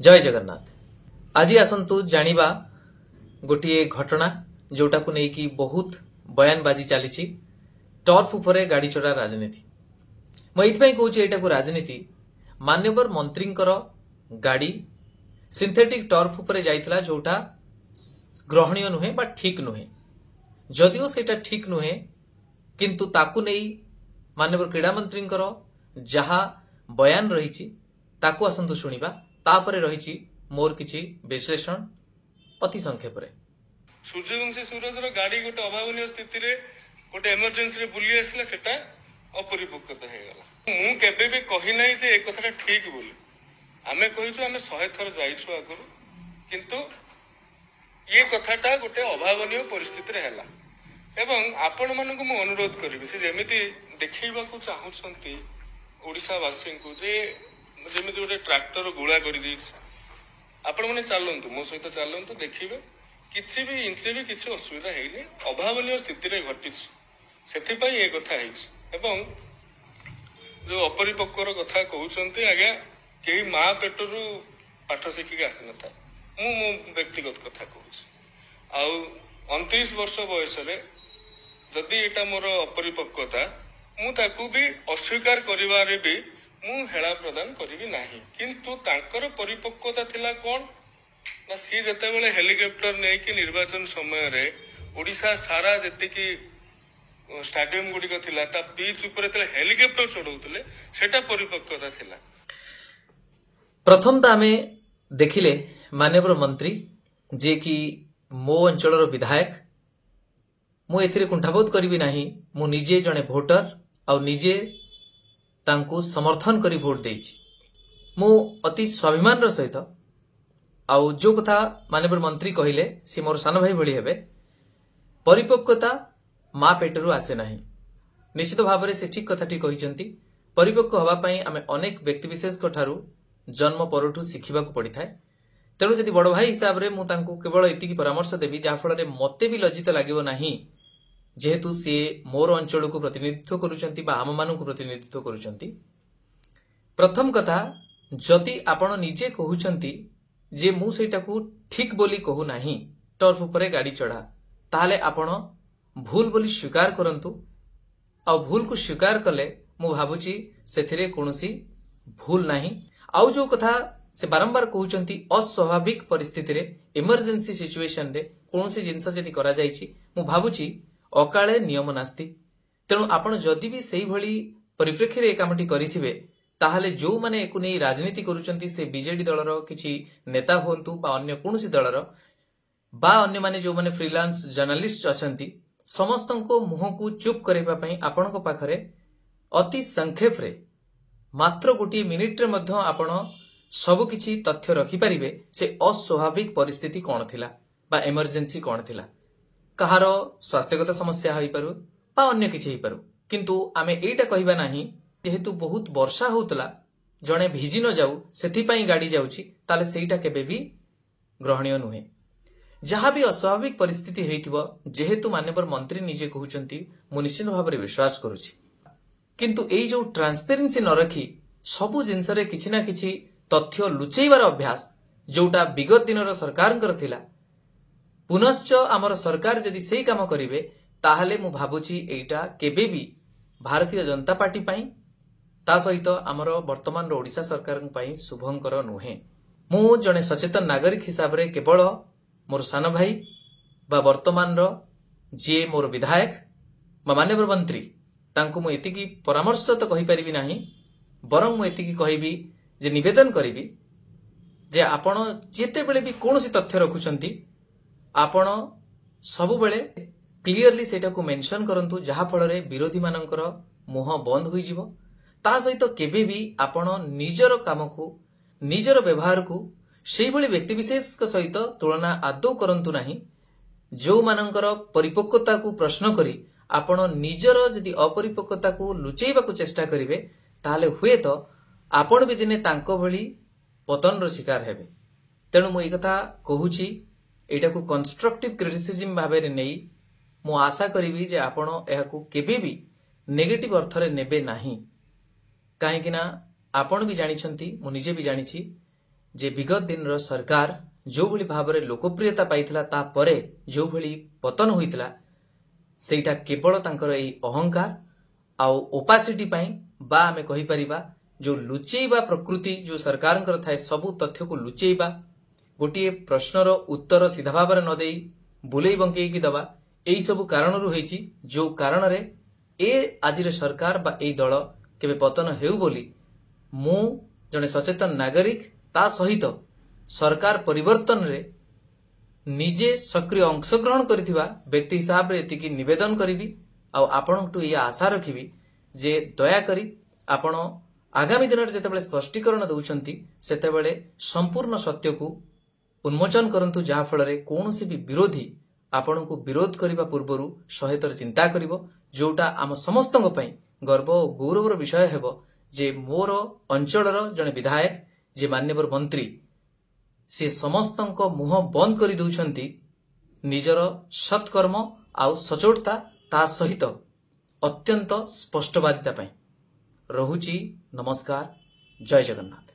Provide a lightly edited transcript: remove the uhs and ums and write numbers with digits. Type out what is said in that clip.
जय जगन्नाथ। आज आसतु जानिबा गोटे घटना जोटा को लेकिन बहुत बयानबाजी चली टर्फ उपरे गाड़ी चढ़ा राजनीति। मुझे कहूँ को राजनीति मान्यवर मंत्री गाड़ी सिंथेटिक टर्फ उपरे जाइथिला जोटा ग्रहणीय नुहे बा ठीक नुहे। जदिओ सेटा ठीक नुहे किंतु ताकू नहीं मान्यवर क्रीड़ा मंत्री जहा बयान रही ताकू आसतु शुणिबा तापरे रही मोर किछि विश्लेषण अति संक्षेप रे। सूर्यवंशी सूरजर गाड़ी गोटे अभावनीय स्थिति रे गोटे इमरजेंसी रे बुली आसला सेटा अपरिपक्वता हे गला। मु केबे भी कहि नै जे ए कथाटा ठीक बोली। आमे कहिछु आमे 100 थर जाइछु आगरु किंतु ये कथाटा गोटे अभावनीय परिस्थिति रे हला एवं आपण मानकु मु अनुरोध करबी से जेमिति देखैबा को चाहुछंती ओडिसा वासी को जे जेमिति गोटे ट्रैक्टर गुळा करि दैछ आपण माने चलंतु मो सहित चलंतु देखिबे किछि भी इंचे भी किछि असुविधा हेइनी अभावनीय स्थिति रे घटिछ सेथि पई ए कथा हेइछ एवं जो अपरिपक्वर कथा कहउछंती आगे केही मां पेटरू पाठ शिखि के आसी नथा मु व्यक्तिगत कथा कहउछ आ 29 वर्ष बयस रे जदि एटा मोर अपरिपक्वता मु ताकू भी अस्वीकार करिवारे भी मु हेला प्रदान करिवि नाही किंतु तांकर परिपक्वता थिला कोन ना सी जते बेले हेलिकॉप्टर नै कि निर्वाचन समय रे ओडिसा सारा जति की स्टेडियम गुडी को थिला ता बीच ऊपर तले हेलिकॉप्टर चढौतले सेटा परिपक्वता थिला। प्रथम ता हमें देखिले माननीय मंत्री जे कि मो अंचल रो विधायक मु एथिरे कुंठाबोध करिवि नाही मु निजे जने वोटर आ निजे तांको समर्थन करी भोट देछि। मु अति स्वाभिमान रो सहित आ जो कथा माननीय मंत्री कहिले सी मोर सान भाई भली हेबे परिपक्वता मां पेटरू आसे नाही। निश्चित भाव से ठीक कथाटी कहिसंती परिपक्व हवा पई आमे अनेक व्यक्ति विशेष को ठारू जन्म परठू शिखिबा को पड़ी थाए। तेणु जदि बड़ भाई हिसाब रे मु तांको केवल एतिकी परामर्श देबी जा फल रे मते भी लज्जित लागिवो नाही जेहेतु सी मोर अंचल को प्रतिनिधित्व करुचंती बा आम मानू को प्रतिनिधित्व करुचंती। प्रथम कथा जदि आपण निजे कहउचंती जे मु सेटा को ठीक बोली कहू नाही टर्फ उपरे गाड़ी चढ़ा ताहले आपण भूल बोली स्वीकार करंतु आ भूल को स्वीकार कले मु भाबुची सेथिरे कोनोसी भूल नाही। आउ जो कथा से बारंबार कहउचंती अस्वाभाविक परिस्थिति रे इमरजेंसी सिचुएशन रे कोनोसी जिंस जदि करा जाईची मु भाबुची अकाले नियम नास्ति। तेणु आपण जदि भी सेही भली परिप्रेक्षी रे कामटी करिथिबे ताहले जो माने एको नै राजनीति करूचंती से बीजेडी दलर किछि नेता होंतु बा अन्य कोनोसी दलर बा अन्य माने जो माने फ्रीलांस जर्नलिस्ट अछंती समस्तनको मुह को चुप करबा पई आपनको पाखरे अति संक्षेप रे मात्र गोटी मिनिट रे मध्य आपण सब किछि तथ्य रखि परिबे से अस्वाभाविक परिस्थिति कोन थिला बा इमरजेंसी कोन थिला कहारो स्वास्थ्यगत समस्या होई पारु बा अन्य किछि होई पारु किंतु आमे एटा कहिबा नाही जेहेतु बहुत वर्षा होतला जणे भिजी न जाऊ सेथि पई गाड़ी जाउची ताले सेईटा केबे भी ग्रहणीय नुहे। जहाँ भी अस्वाभाविक परिस्थिति हेइथिबो जेहेतु मान्यवर मंत्री निजे कहउचंती मु निश्चित भाव रे विश्वास करूची किंतु एई जो ट्रांसपेरेंसी न रखी सबु जिंस रे किछि ना किछि तथ्य लुचेइबार अभ्यास जोटा विगत दिनर सरकारंकर थिला पुनश्च आमर सरकार जदि सेई काम करिवे ताहले मु भाबुची एइटा केबे भी भारतीय जनता पार्टी पई ता सहित आमर वर्तमान रो ओडिसा सरकार पई शुभंकर नुहे। मु जने सचेतन नागरिक हिसाब रे केवल मोर सान भाई बा वर्तमान रो जे मोर विधायक बा मान्यवर मंत्री तांको मु एतिकी परामर्श तो कहि परिबि नाही बरं मु एतिकी कहिबी जे निवेदन करिबी जे आपण जेते बेले भी कोनोसी तथ्य रखुचंती आपण सबु बेले क्लियरली सेटा को मेंशन करंतु जहा फल रे विरोधी मानकर मुह बंद होई जिवो ता सहित केबे भी आपण निजर काम को निजर व्यवहार को सेही भली व्यक्ति विशेष सहित तुलना आदौ करंतु नाही जो मानकर परिपक्वता को प्रश्न करी आपण निजर जदि अपरिपक्वता को लुचेइबा को चेष्टा करिवे ताहले हुए तो आपण भी दिने तांको भली पतन रो शिकार हेबे। तेणु मु ए कथा कहूची एटा को कंस्ट्रक्टिव क्रिटिसिज्म भाबे रे नेई मु आशा करिवि जे आपण एहाकू केबे भी नेगेटिव अर्थ रे नेबे नाही काहे कि ना आपण भी जानिछंती मु निजे भी जानिछि जे विगत दिन रो सरकार जो भली भाबरे लोकप्रियता पाइथिला ता परे जो भली पतन होइतिला सेटा केवल तांकर एई अहंकार आउ ओपासिटी पाई बा आमे कहि परिबा जो लुचेइबा प्रकृति जो सरकारंकर थाए सबु तथ्य को लुचेइबा गोटे प्रश्नर उत्तर सीधा भाव न देई बुलेई बंकेई की दबा एई सबु कारण रु होईची जो कारण रे ए आजिरे सरकार बा एई दल केबे पतन हेउ बोली मु जने सचेतन नागरिक ता सहित सरकार परिवर्तन रे निजे सक्रिय अंशग्रहण करिथिबा व्यक्ति हिसाब रे एतिकी निवेदन करिवि आ आपनटू ये आशा रखिवि जे दया करी आपण आगामी दिन जेतेबेले स्पष्टीकरण दउछंती सेतेबेले संपूर्ण सत्य को उन्मोचन करंतु जहा फल रे कोनोसी भी विरोधी आपण को विरोध करिबा पूर्वरु सहेतर चिंता करिवो जोटा आम समस्तंग पई गर्व और गौरवर विषय हेबो जे मोर अंचलर जने विधायक जे मान्यवर मंत्री से समस्तंक मुह बंद करि दउछंती निजर सत्कर्म आउ सचोटता ता सहित अत्यंत स्पष्टवादिता पई रहुची। नमस्कार, जय जगन्नाथ।